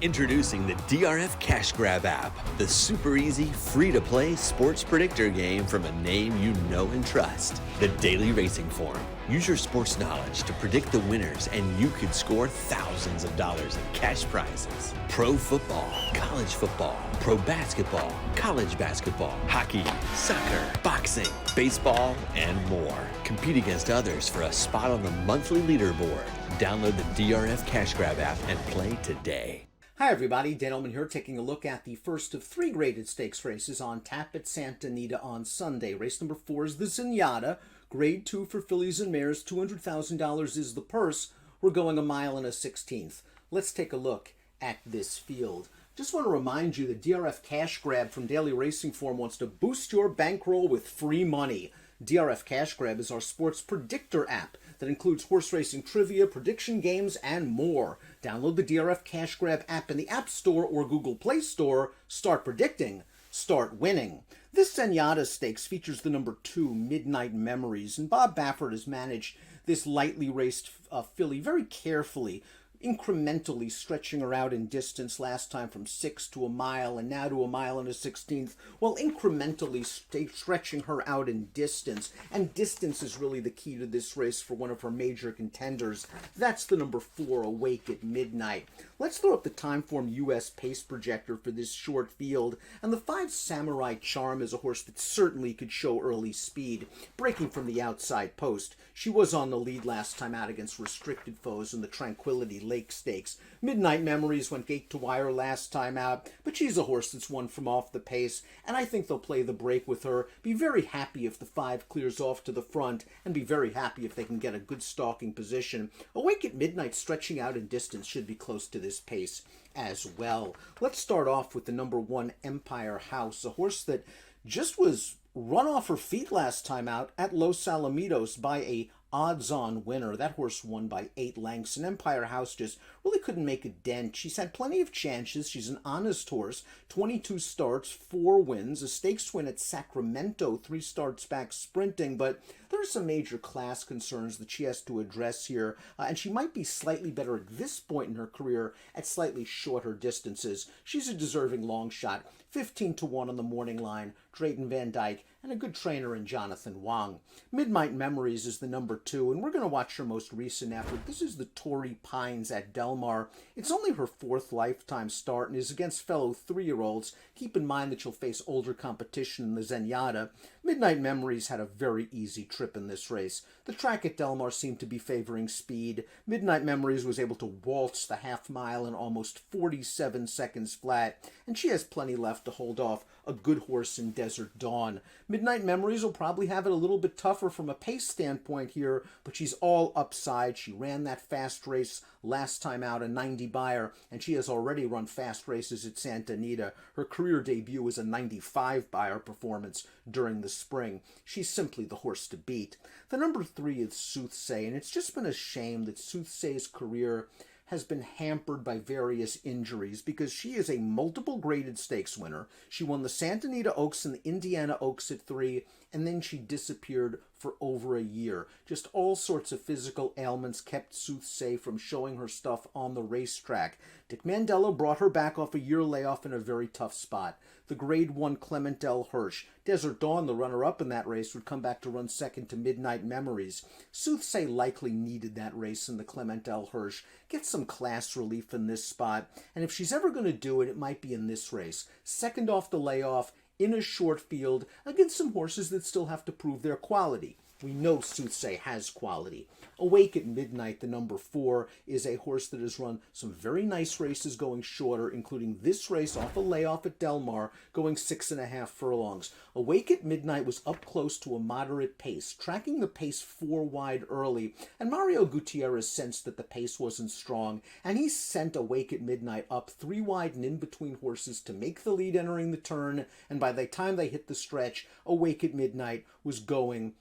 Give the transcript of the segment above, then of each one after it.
Introducing the DRF Cash Grab app, the super easy, free-to-play sports predictor game from a name you know and trust, the Daily Racing Form. Use your sports knowledge to predict the winners, and you could score thousands of dollars in cash prizes. Pro football, college football, pro basketball, college basketball, hockey, soccer, boxing, baseball, and more. Compete against others for a spot on the monthly leaderboard. Download the DRF Cash Grab app and play today. Hi everybody, Dan Illman here, taking a look at the first of three graded stakes races on tap at Santa Anita on Sunday. Race number 4 is the Zenyatta, grade 2 for fillies and mares, $200,000 is the purse. We're going 1 mile and a 16th. Let's take a look at this field. Just want to remind you that DRF Cash Grab from Daily Racing Form wants to boost your bankroll with free money. DRF Cash Grab is our sports predictor app that includes horse racing trivia, prediction games, and more. Download the DRF Cash Grab app in the App Store or Google Play Store. Start predicting, start winning. This Zenyatta Stakes features the number 2, Midnight Memories, and Bob Baffert has managed this lightly raced filly very carefully, incrementally stretching her out in distance last time from 6 to 1 mile and now to 1 mile and a 16th, while incrementally stretching her out in distance. And distance is really the key to this race for one of her major contenders. That's the number 4, Awake at Midnight. Let's throw up the Timeform US pace projector for this short field. And the 5 Samurai Charm is a horse that certainly could show early speed, breaking from the outside post. She was on the lead last time out against restricted foes in the Tranquility Lake Stakes. Midnight Memories went gate to wire last time out, but she's a horse that's won from off the pace, and I think they'll play the break with her. Be very happy if the 5 clears off to the front, and be very happy if they can get a good stalking position. Awake at Midnight stretching out in distance should be close to this pace as well. Let's start off with the number 1 Empire House, a horse that just was run off her feet last time out at Los Alamitos by a odds-on winner. That horse won by 8 lengths, and Empire House just really couldn't make a dent. She's had plenty of chances. She's an honest horse, 22 starts, 4 wins, a stakes win at Sacramento, 3 starts back sprinting, but there are some major class concerns that she has to address here, and she might be slightly better at this point in her career at slightly shorter distances. She's a deserving long shot, 15 to 1 on the morning line, Drayton Van Dyke, and a good trainer in Jonathan Wang. Midnight Memories is the number 2, and we're going to watch her most recent effort. This is the Torrey Pines at Del Mar. It's only her 4th lifetime start and is against fellow 3-year-olds. Keep in mind that she'll face older competition in the Zenyatta. Midnight Memories had a very easy trip in this race. The track at Del Mar seemed to be favoring speed. Midnight Memories was able to waltz the half mile in almost 47 seconds flat, and she has plenty left to hold off a good horse in Desert Dawn. Midnight Memories will probably have it a little bit tougher from a pace standpoint here, but she's all upside. She ran that fast race last time out, a 90 buyer, and she has already run fast races at Santa Anita. Her career debut was a 95 buyer performance during the spring. She's simply the horse to beat. The number 3 is Soothsay, and it's just been a shame that Soothsay's career has been hampered by various injuries because she is a multiple graded stakes winner. She won the Santa Anita Oaks and the Indiana Oaks at 3, and then she disappeared for over a year. Just all sorts of physical ailments kept Soothsay from showing her stuff on the racetrack. Dick Mandello brought her back off a year layoff in a very tough spot. The Grade 1 Clement L. Hirsch. Desert Dawn, the runner-up in that race, would come back to run second to Midnight Memories. Soothsay likely needed that race in the Clement L. Hirsch. Get some class relief in this spot, and if she's ever going to do it, it might be in this race. Second off the layoff, in a short field, against some horses that still have to prove their quality. We know Soothsay has quality. Awake at Midnight, the number 4, is a horse that has run some very nice races going shorter, including this race off a layoff at Del Mar, going 6.5 furlongs. Awake at Midnight was up close to a moderate pace, tracking the pace 4 wide early, and Mario Gutierrez sensed that the pace wasn't strong, and he sent Awake at Midnight up 3 wide and in between horses to make the lead entering the turn, and by the time they hit the stretch, Awake at Midnight was going,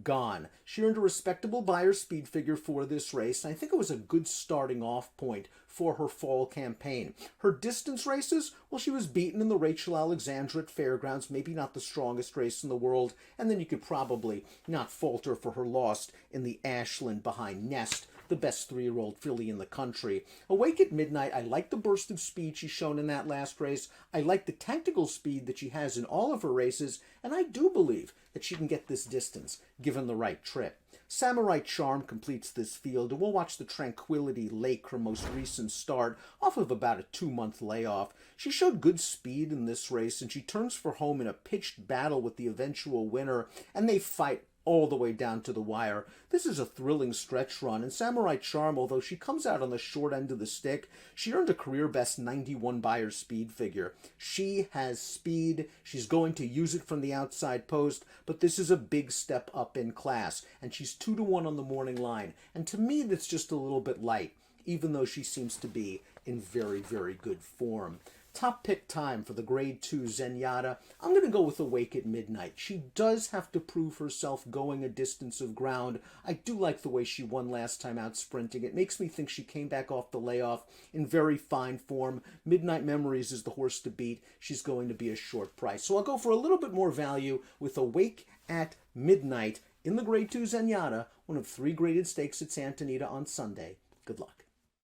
gone. She earned a respectable buyer speed figure for this race, and I think it was a good starting off point for her fall campaign. Her distance races, well, she was beaten in the Rachel Alexandra at Fairgrounds, maybe not the strongest race in the world, and then you could probably not fault her for her loss in the Ashland behind Nest the best 3-year-old filly in the country. Awake at Midnight, I like the burst of speed she's shown in that last race. I like the tactical speed that she has in all of her races, and I do believe that she can get this distance, given the right trip. Samurai Charm completes this field, and we'll watch the Tranquility Lake, her most recent start, off of about a 2-month layoff. She showed good speed in this race, and she turns for home in a pitched battle with the eventual winner, and they fight all the way down to the wire. This is a thrilling stretch run, and Samurai Charm, although she comes out on the short end of the stick, she earned a career-best 91 Beyer speed figure. She has speed, she's going to use it from the outside post, but this is a big step up in class, and she's 2-1 on the morning line, and to me that's just a little bit light, even though she seems to be in very, very good form. Top pick time for the Grade 2 Zenyatta. I'm going to go with Awake at Midnight. She does have to prove herself going a distance of ground. I do like the way she won last time out sprinting. It makes me think she came back off the layoff in very fine form. Midnight Memories is the horse to beat. She's going to be a short price. So I'll go for a little bit more value with Awake at Midnight in the Grade 2 Zenyatta, one of 3 graded stakes at Santa Anita on Sunday. Good luck.